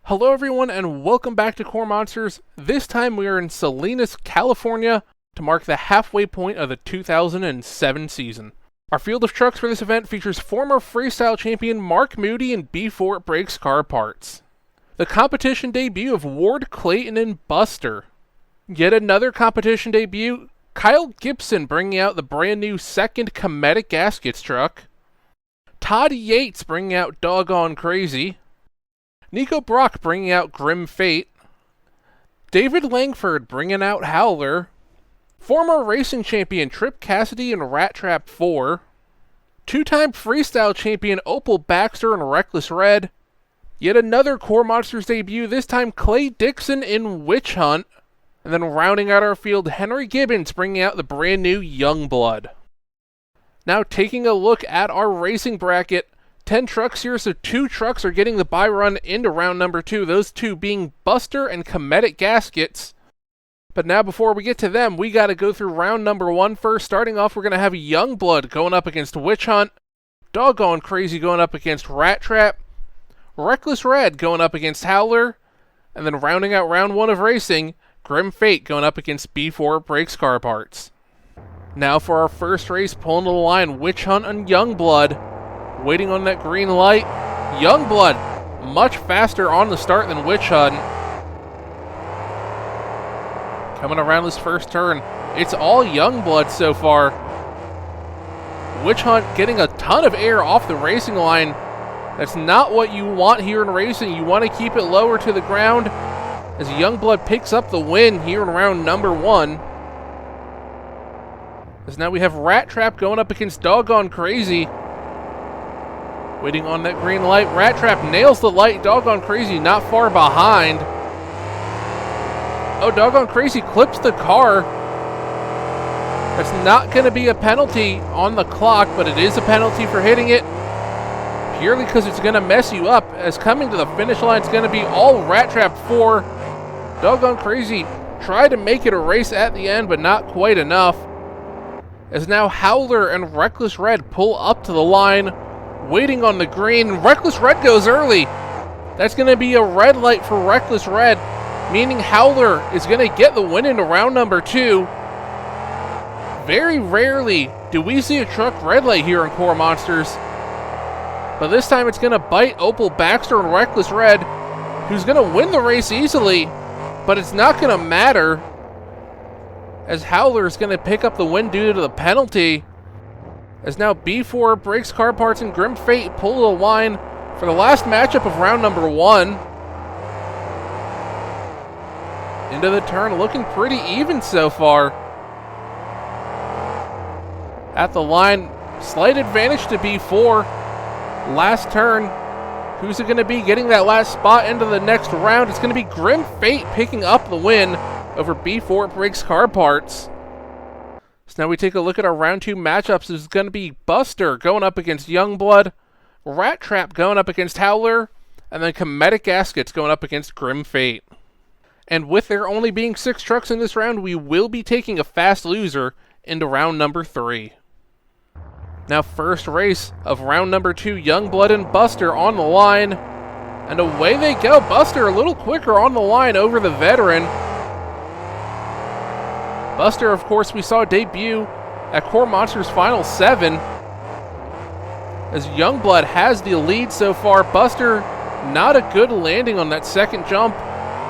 Hello everyone and welcome back to KORR Monsters. This time we are in Salinas, California to mark the halfway point of the 2007 season. Our field of trucks for this event features former freestyle champion Mark Moody and Before It Breaks car parts. The competition debut of Ward Clayton and Buster. Yet another competition debut, Kyle Gibson bringing out the brand new second Comedic Gaskets truck. Todd Yates bringing out Doggone Crazy. Nico Brock bringing out Grim Fate. David Langford bringing out Howler. Former racing champion Trip Cassidy and Rat Trap 4. Two-time freestyle champion Opal Baxter and Reckless Red. Yet another KORR Monsters debut, this time Clay Dixon in Witch Hunt. And then rounding out our field, Henry Gibbons bringing out the brand new Youngblood. Now taking a look at our racing bracket, 10 trucks here, so 2 trucks are getting the bye run into round number 2, those 2 being Buster and Comedic Gaskets. But now before we get to them, we got to go through round number 1 first. Starting off, we're going to have Youngblood going up against Witch Hunt, Doggone Crazy going up against Rat Trap, Reckless Red going up against Howler, and then rounding out round 1 of racing, Grim Fate going up against Before It Breaks car parts. Now for our first race, pulling to the line, Witch Hunt and Youngblood. Waiting on that green light. Youngblood much faster on the start than Witch Hunt. Coming around this first turn, it's all Youngblood so far. Witch Hunt getting a ton of air off the racing line. That's not what you want here in racing. You want to keep it lower to the ground as Youngblood picks up the win here in round number 1. As now we have Rat Trap going up against Doggone Crazy. Waiting on that green light. Rat Trap nails the light. Doggone Crazy not far behind. Oh, Doggone Crazy clips the car. That's not going to be a penalty on the clock, but it is a penalty for hitting it. Purely because it's going to mess you up. As coming to the finish line is going to be all Rat Trap 4. Doggone Crazy tried to make it a race at the end, but not quite enough. As now Howler and Reckless Red pull up to the line. Waiting on the green. Reckless Red goes early. That's going to be a red light for Reckless Red, meaning Howler is going to get the win into round number 2. Very rarely do we see a truck red light here in KORR Monsters. But this time it's going to bite Opal Baxter and Reckless Red, who's going to win the race easily, but it's not going to matter as Howler is going to pick up the win due to the penalty. As now Before It Breaks car parts and Grim Fate pull the line for the last matchup of round number 1. Into the turn, looking pretty even so far. At the line, slight advantage to B4. Last turn, who's it going to be getting that last spot into the next round? It's going to be Grim Fate picking up the win over Before It Breaks car parts. So now we take a look at our round 2 matchups. This is going to be Buster going up against Youngblood, Rat Trap going up against Howler, and then Comedic Gaskets going up against Grim Fate. And with there only being 6 trucks in this round, we will be taking a fast loser into round number 3. Now first race of round number 2, Youngblood and Buster on the line. And away they go. Buster a little quicker on the line over the veteran. Buster, of course, we saw debut at KORR Monsters Final 7. As Youngblood has the lead so far. Buster, not a good landing on that second jump.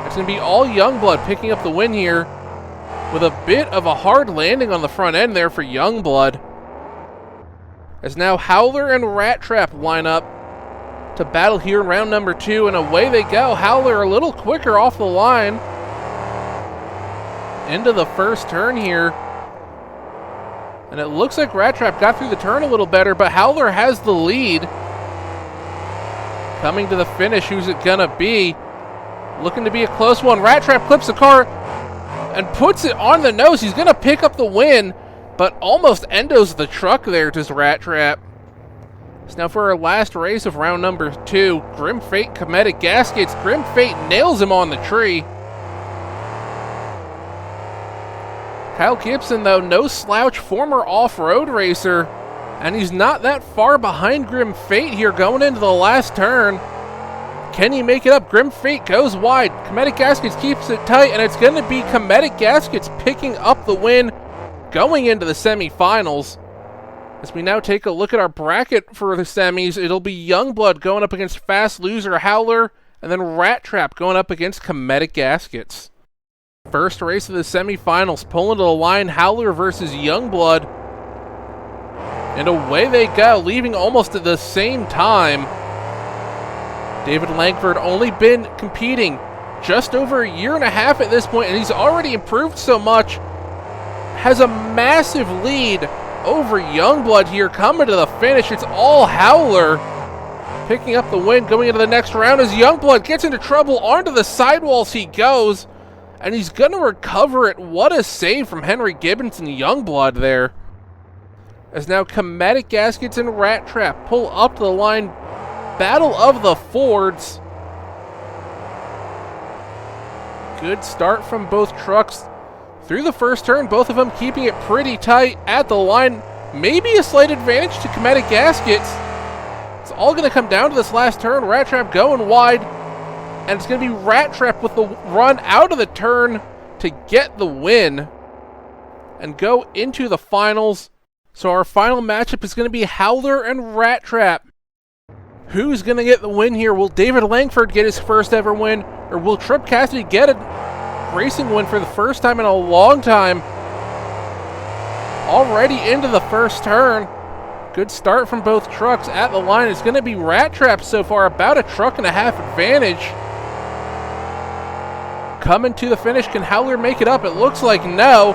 It's going to be all Youngblood picking up the win here, with a bit of a hard landing on the front end there for Youngblood. As now Howler and Rat Trap line up to battle here in round number 2, and away they go. Howler a little quicker off the line. Into the first turn here. And it looks like Rat Trap got through the turn a little better, but Howler has the lead. Coming to the finish, who's it gonna be? Looking to be a close one. Rat Trap clips the car and puts it on the nose. He's gonna pick up the win, but almost endos the truck there, does Rat Trap. So now for our last race of round number 2, Grim Fate Comedic Gaskets. Grim Fate nails him on the tree. Kyle Gibson, though, no slouch, former off-road racer, and he's not that far behind Grim Fate here going into the last turn. Can he make it up? Grim Fate goes wide. Comedic Gaskets keeps it tight, and it's going to be Comedic Gaskets picking up the win going into the semifinals. As we now take a look at our bracket for the semis, it'll be Youngblood going up against Fast Loser Howler, and then Rat Trap going up against Comedic Gaskets. First race of the semifinals, pulling to the line, Howler versus Youngblood. And away they go, leaving almost at the same time. David Langford only been competing just over a year and a half at this point, and he's already improved so much. Has a massive lead over Youngblood here, coming to the finish. It's all Howler picking up the win going into the next round as Youngblood gets into trouble. Onto the sidewalls he goes, and he's going to recover it. What a save from Henry Gibbons and Youngblood there. As now Comedic Gaskets and Rat Trap pull up to the line. Battle of the Fords. Good start from both trucks through the first turn, both of them keeping it pretty tight at the line. Maybe a slight advantage to Comedic Gaskets. It's all going to come down to this last turn. Rat Trap going wide, and it's going to be Rat Trap with the run out of the turn to get the win and go into the finals. So our final matchup is going to be Howler and Rat Trap. Who's going to get the win here? Will David Langford get his first ever win, or will Trip Cassidy get a racing win for the first time in a long time? Already into the first turn. Good start from both trucks at the line. It's going to be Rat Trap so far, about a truck and a half advantage. Coming to the finish, can Howler make it up? It looks like no.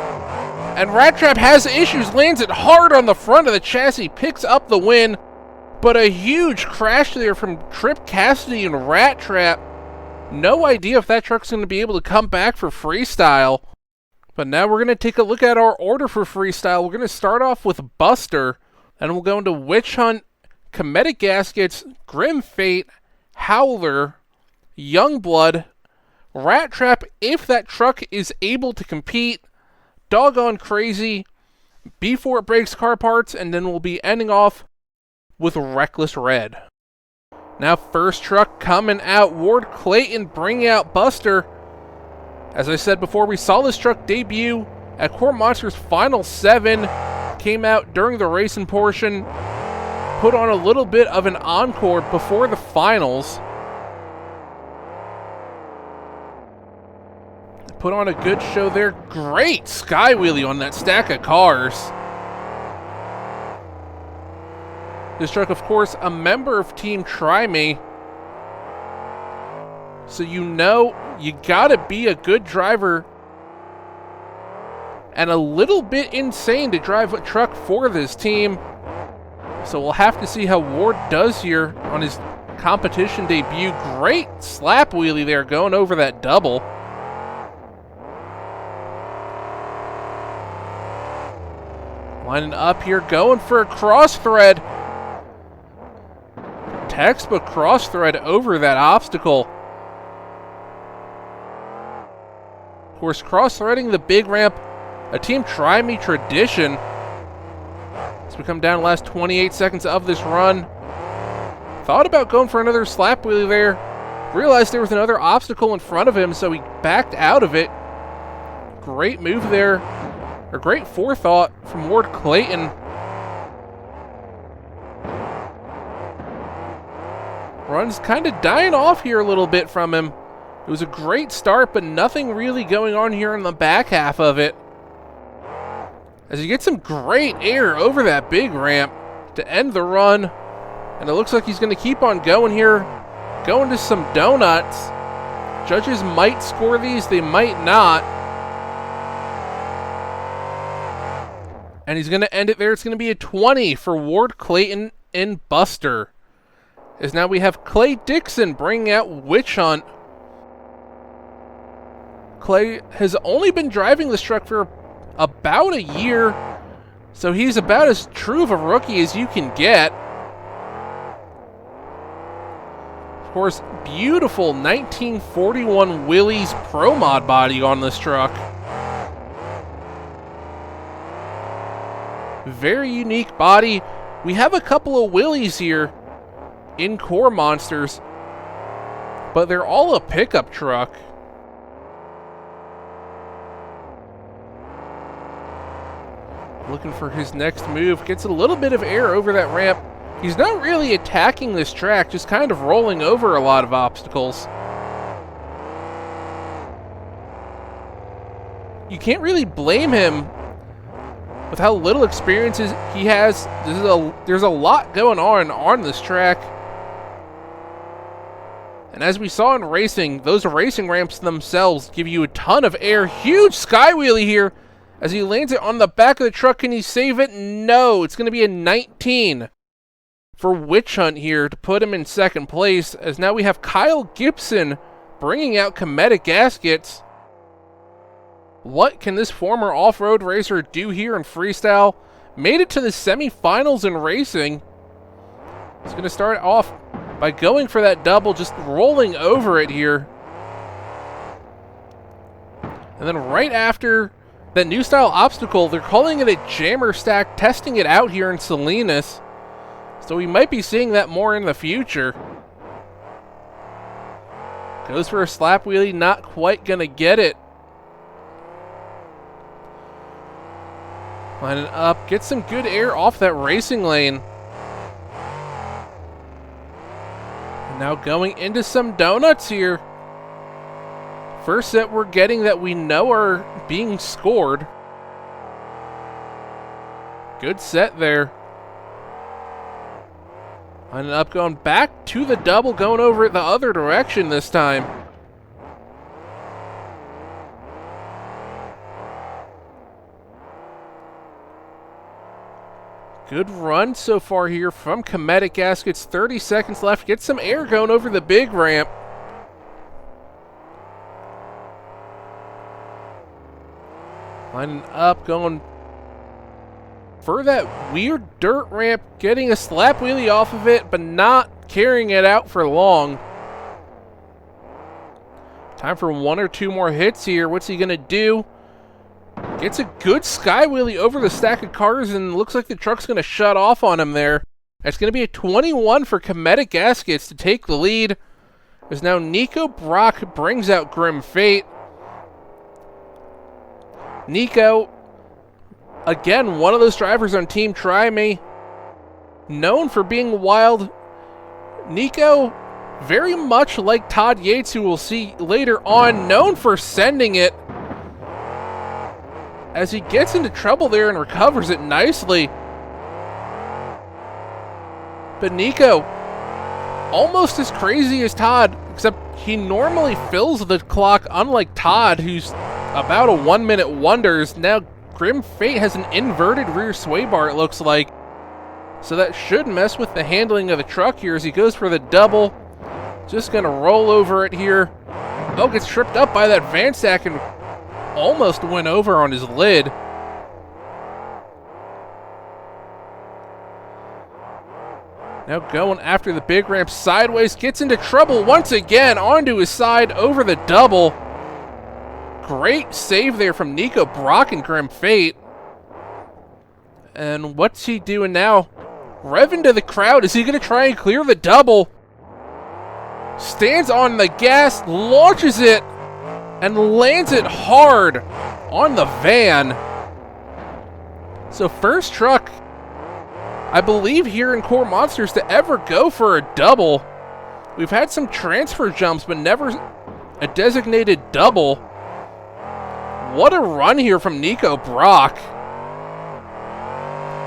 And Rat Trap has issues, lands it hard on the front of the chassis, picks up the win. But a huge crash there from Trip Cassidy and Rat Trap. No idea if that truck's going to be able to come back for Freestyle. But now we're going to take a look at our order for Freestyle. We're going to start off with Buster. Then we'll go into Witch Hunt, Comedic Gaskets, Grim Fate, Howler, Youngblood, Rat Trap if that truck is able to compete, Doggone Crazy, Before It Breaks Car Parts, and then we'll be ending off with Reckless Red. Now first truck coming out, Ward Clayton bringing out Buster. As I said before, we saw this truck debut at KORR Monsters Final 7. Came out during the racing portion, put on a little bit of an encore before the finals. Put on a good show there. Great sky wheelie on that stack of cars. This truck, of course, a member of Team Try Me. So you know you gotta be a good driver and a little bit insane to drive a truck for this team. So we'll have to see how Ward does here on his competition debut. Great slap wheelie there going over that double. Lining up here, going for a cross thread. Textbook cross thread over that obstacle. Of course, cross threading the big ramp, a Team Try Me tradition. As we come down the last 28 seconds of this run. Thought about going for another slap wheelie there. Realized there was another obstacle in front of him, so he backed out of it. Great move there. Or great forethought from Ward Clayton. Run's kind of dying off here a little bit from him. It was a great start, but nothing really going on here in the back half of it. As he gets some great air over that big ramp to end the run. And it looks like he's going to keep on going here. Going to some donuts. Judges might score these, they might not. And he's going to end it there. It's going to be a 20 for Ward Clayton and Buster. As now we have Clay Dixon bringing out Witch Hunt. Clay has only been driving this truck for about a year, so he's about as true of a rookie as you can get. Of course, beautiful 1941 Willys Pro Mod body on this truck. Very unique body. We have a couple of Willys here in KORR Monsters. but they're all a pickup truck. Looking for his next move. Gets a little bit of air over that ramp. He's not really attacking this track, just kind of rolling over a lot of obstacles. You can't really blame him with how little experience he has. There's a lot going on this track. And as we saw in racing, those racing ramps themselves give you a ton of air. Huge sky wheelie here as he lands it on the back of the truck. Can he save it? No. It's going to be a 19 for Witch Hunt here to put him in second place, as now we have Kyle Gibson bringing out Comedic Gaskets. What can this former off-road racer do here in freestyle? Made it to the semifinals in racing. He's going to start off by going for that double, just rolling over it here. And then right after that new style obstacle, they're calling it a jammer stack, testing it out here in Salinas. So we might be seeing that more in the future. Goes for a slap wheelie, not quite going to get it. Lining up, get some good air off that racing lane. And now going into some donuts here. First set we're getting that we know are being scored. Good set there. Lining up, going back to the double, going over it the other direction this time. Good run so far here from Comedic Gaskets. 30 seconds left. Get some air going over the big ramp. Lining up, going for that weird dirt ramp, getting a slap wheelie off of it, but not carrying it out for long. Time for one or two more hits here. What's he gonna do? Gets a good sky wheelie over the stack of cars, and looks like the truck's gonna shut off on him there. It's gonna be a 21 for Comedic Gaskets to take the lead. As now Nico Brock brings out Grim Fate. Nico, again, one of those drivers on Team Try Me, known for being wild. Nico, very much like Todd Yates, who we'll see later on, known for sending it. As he gets into trouble there and recovers it nicely. But Nico, almost as crazy as Todd, except he normally fills the clock, unlike Todd, who's about a 1 minute wonders. Now Grim Fate has an inverted rear sway bar, it looks like. So that should mess with the handling of the truck here as he goes for the double. Just gonna roll over it here. Oh, gets tripped up by that van stack and almost went over on his lid. Now going after the big ramp sideways, gets into trouble once again, onto his side over the double. Great save there from Nico Brock and Grim Fate. And what's he doing now? Rev into the crowd. Is he going to try and clear the double? Stands on the gas, launches it, and lands it hard on the van. So first truck, I believe, here in KORR Monsters to ever go for a double. We've had some transfer jumps, but never a designated double. What a run here from Nico Brock.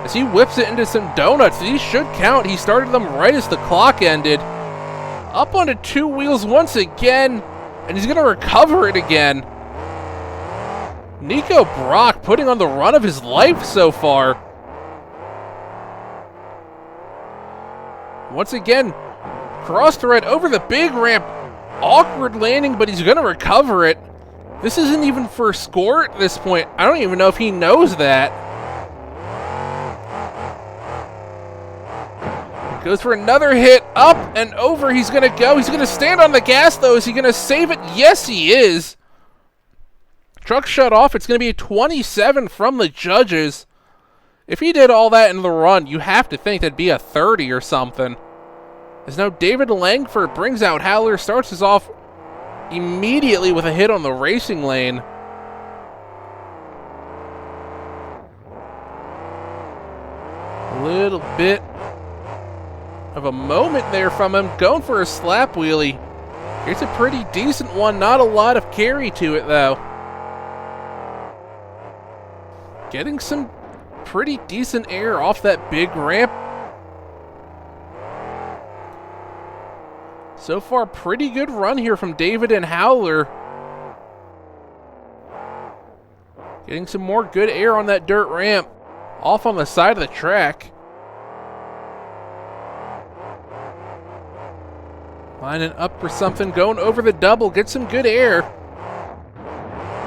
As he whips it into some donuts. These should count. He started them right as the clock ended. Up onto two wheels once again, and he's going to recover it again. Nico Brock putting on the run of his life so far. Once again, cross thread over the big ramp. Awkward landing, but he's going to recover it. This isn't even for a score at this point. I don't even know if he knows that. Goes for another hit, up and over. He's going to go. He's going to stand on the gas, though. Is he going to save it? Yes, he is. Truck shut off. It's going to be a 27 from the judges. If he did all that in the run, you have to think that'd be a 30 or something. As now David Langford brings out Howler, starts us off immediately with a hit on the racing lane. A little bit of a moment there from him, going for a slap wheelie. It's a pretty decent one, not a lot of carry to it though. Getting some pretty decent air off that big ramp. So far, pretty good run here from David and Howler. Getting some more good air on that dirt ramp. Off on the side of the track. Lining up for something, going over the double, get some good air.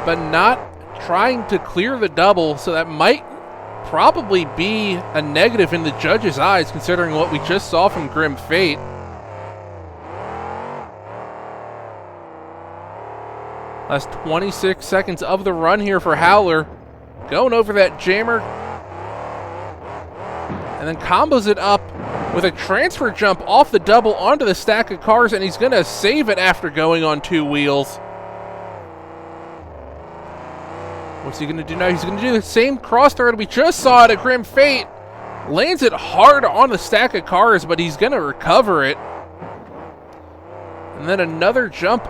But not trying to clear the double, so that might probably be a negative in the judge's eyes, considering what we just saw from Grim Fate. Last 26 seconds of the run here for Howler. Going over that jammer. And then combos it up with a transfer jump off the double onto the stack of cars, and he's going to save it after going on two wheels. What's he going to do now? He's going to do the same cross thread we just saw at a Grim Fate. Lands it hard on the stack of cars, but he's going to recover it. And then another jump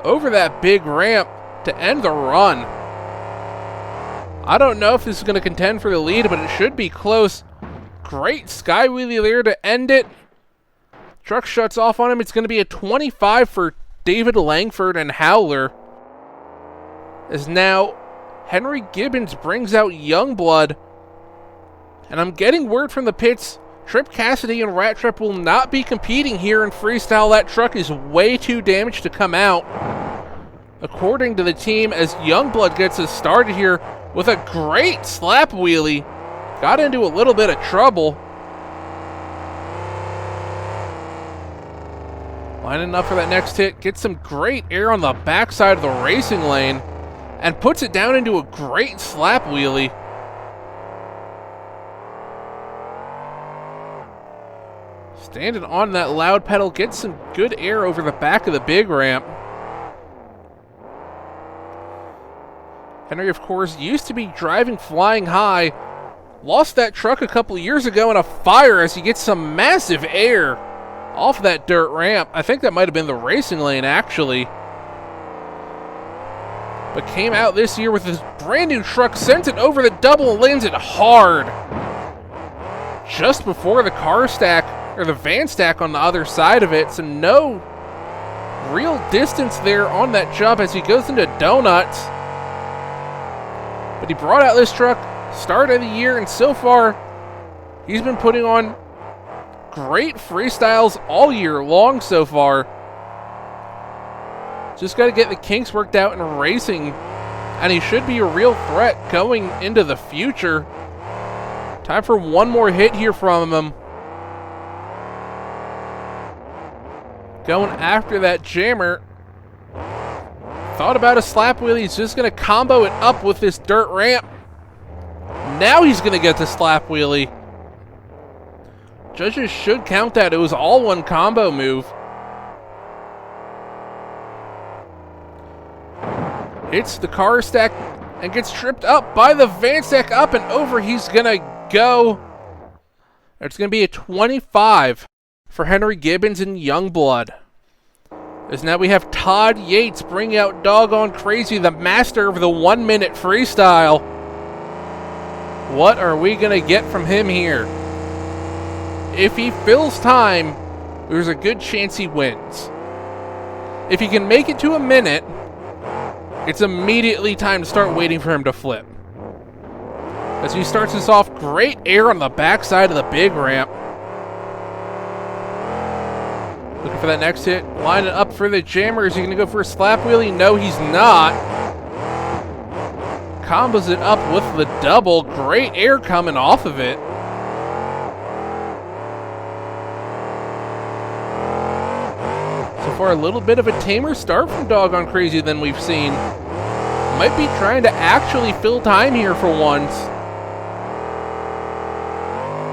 over that big ramp to end the run. I don't know if this is going to contend for the lead, but it should be close. Great sky wheelie there to end it. Truck shuts off on him. It's going to be a 25 for David Langford and Howler. As now Henry Gibbons brings out Youngblood. And I'm getting word from the pits, Trip Cassidy and Rat Trip will not be competing here in freestyle. That truck is way too damaged to come out, according to the team, as Youngblood gets us started here with a great slap wheelie. Got into a little bit of trouble. Lining up for that next hit. Gets some great air on the backside of the racing lane. And puts it down into a great slap wheelie. Standing on that loud pedal. Gets some good air over the back of the big ramp. Henry, of course, used to be driving flying high. Lost that truck a couple years ago in a fire as he gets some massive air off that dirt ramp. I think that might have been the racing lane, actually. But came out this year with his brand new truck, sends it over the double and lands it hard. Just before the car stack, or the van stack on the other side of it. So no real distance there on that jump as he goes into donuts. But he brought out this truck start of the year, and so far he's been putting on great freestyles all year long so far. Just got to get the kinks worked out in racing, and he should be a real threat going into the future. Time for one more hit here from him. Going after that jammer. Thought about a slap wheelie. He's just going to combo it up with this dirt ramp. Now he's going to get the slap wheelie. Judges should count that. It was all one combo move. Hits the car stack and gets tripped up by the van stack, up and over. He's going to go. It's going to be a 25 for Henry Gibbons and Youngblood. As now we have Todd Yates bring out Doggone Crazy, the master of the 1 minute freestyle. What are we going to get from him here? If he fills time, there's a good chance he wins. If he can make it to a minute, it's immediately time to start waiting for him to flip. As he starts us off, great air on the backside of the big ramp. Looking for that next hit. Lining up for the jammer. Is he going to go for a slap wheelie? No, he's not. Combos it up with the double. Great air coming off of it. So far, a little bit of a tamer start from Doggone Crazy than we've seen. Might be trying to actually fill time here for once.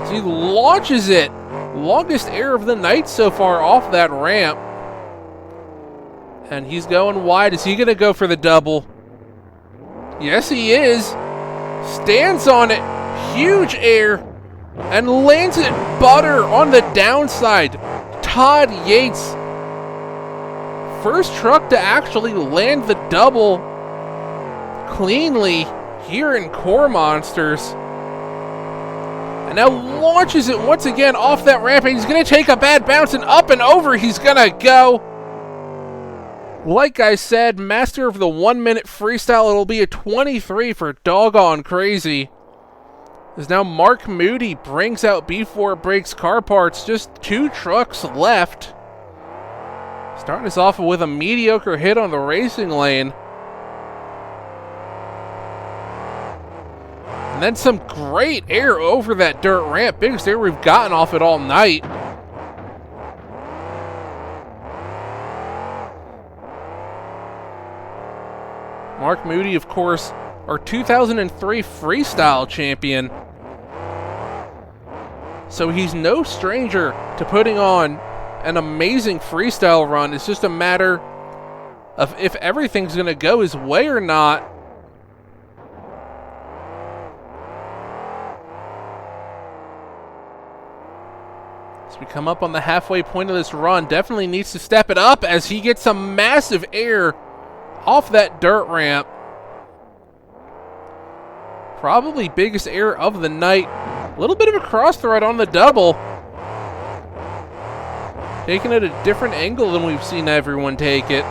So he launches it Longest air of the night so far off that ramp. And he's going wide. Is he going to go for the double? Yes, he is. Stands on it. Huge air. And lands it butter on the downside. Todd Yates. First truck to actually land the double cleanly here in KORR Monsters. And now launches it once again off that ramp. And he's going to take a bad bounce, and up and over he's going to go. Like I said, master of the 1 minute freestyle. It'll be a 23 for Doggone Crazy. As now Mark Moody brings out before it breaks car parts. Just 2 trucks left. Starting us off with a mediocre hit on the racing lane. And then some great air over that dirt ramp. Biggest air we've gotten off it all night. Mark Moody, of course, our 2003 freestyle champion. So he's no stranger to putting on an amazing freestyle run. It's just a matter of if everything's going to go his way or not. As we come up on the halfway point of this run, definitely needs to step it up as he gets some massive air off that dirt ramp. Probably biggest air of the night. A little bit of a cross thread on the double. Taking it a different angle than we've seen everyone take it.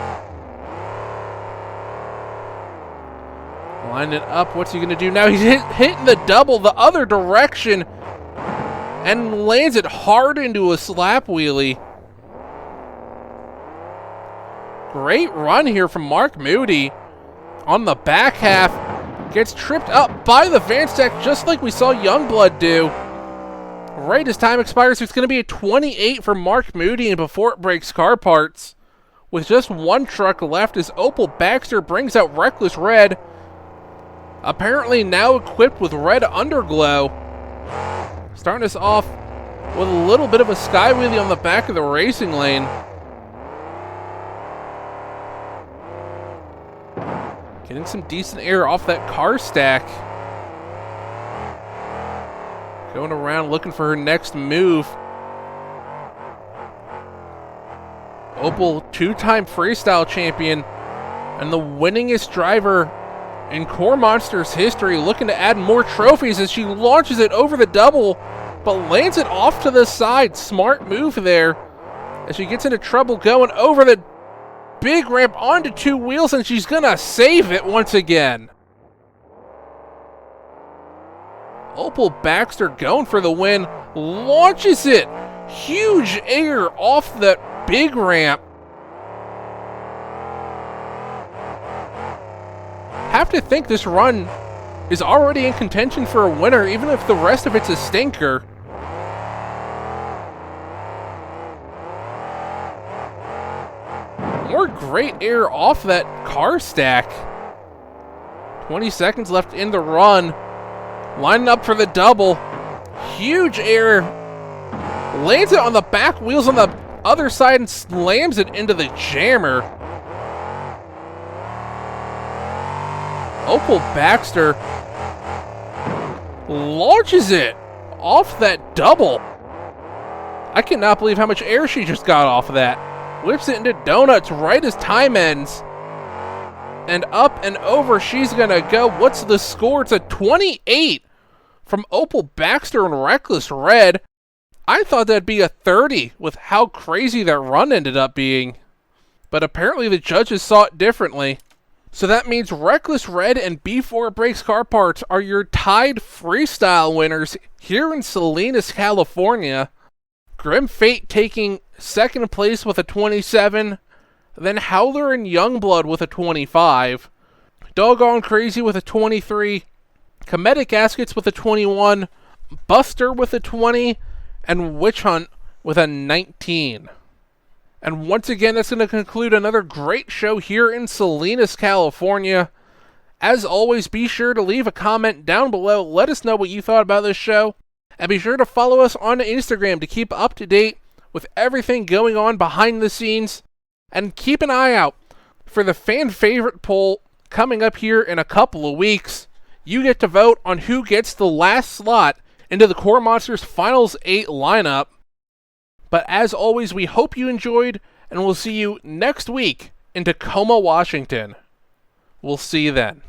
Line it up. What's he going to do now? He's hitting the double the other direction and lands it hard into a slap wheelie. Great run here from Mark Moody on the back half. Gets tripped up by the van stack just like we saw Youngblood do. Right as time expires, it's going to be a 28 for Mark Moody, and before it breaks car parts, with just 1 truck left as Opal Baxter brings out Reckless Red. Apparently now equipped with red underglow. Starting us off with a little bit of a sky wheelie on the back of the racing lane. Getting some decent air off that car stack. Going around looking for her next move. Opal, 2-time freestyle champion and the winningest driver in KORR Monsters history, looking to add more trophies as she launches it over the double, but lands it off to the side. Smart move there as she gets into trouble going over the big ramp onto 2 wheels, and she's gonna save it once again. Opal Baxter going for the win, launches it. Huge air off that big ramp. Have to think this run is already in contention for a winner, even if the rest of it's a stinker. More great air off that car stack. 20 seconds left in the run. Lining up for the double. Huge air. Lands it on the back wheels on the other side and slams it into the jammer. Opal Baxter launches it off that double. I cannot believe how much air she just got off of that. Whips it into donuts right as time ends. And up and over she's gonna go. What's the score? It's a 28 from Opal Baxter and Reckless Red. I thought that'd be a 30 with how crazy that run ended up being. But apparently the judges saw it differently. So that means Reckless Red and Before It Breaks Car Parts are your tied freestyle winners here in Salinas, California. Grim Fate taking second place with a 27. Then Howler and Youngblood with a 25. Doggone Crazy with a 23. Comedic Gaskets with a 21. Buster with a 20. And Witch Hunt with a 19. And once again, that's going to conclude another great show here in Salinas, California. As always, be sure to leave a comment down below. Let us know what you thought about this show. And be sure to follow us on Instagram to keep up to date with everything going on behind the scenes. And keep an eye out for the fan favorite poll coming up here in a couple of weeks. You get to vote on who gets the last slot into the KORR Monsters Finals 8 lineup. But as always, we hope you enjoyed, and we'll see you next week in Tacoma, Washington. We'll see you then.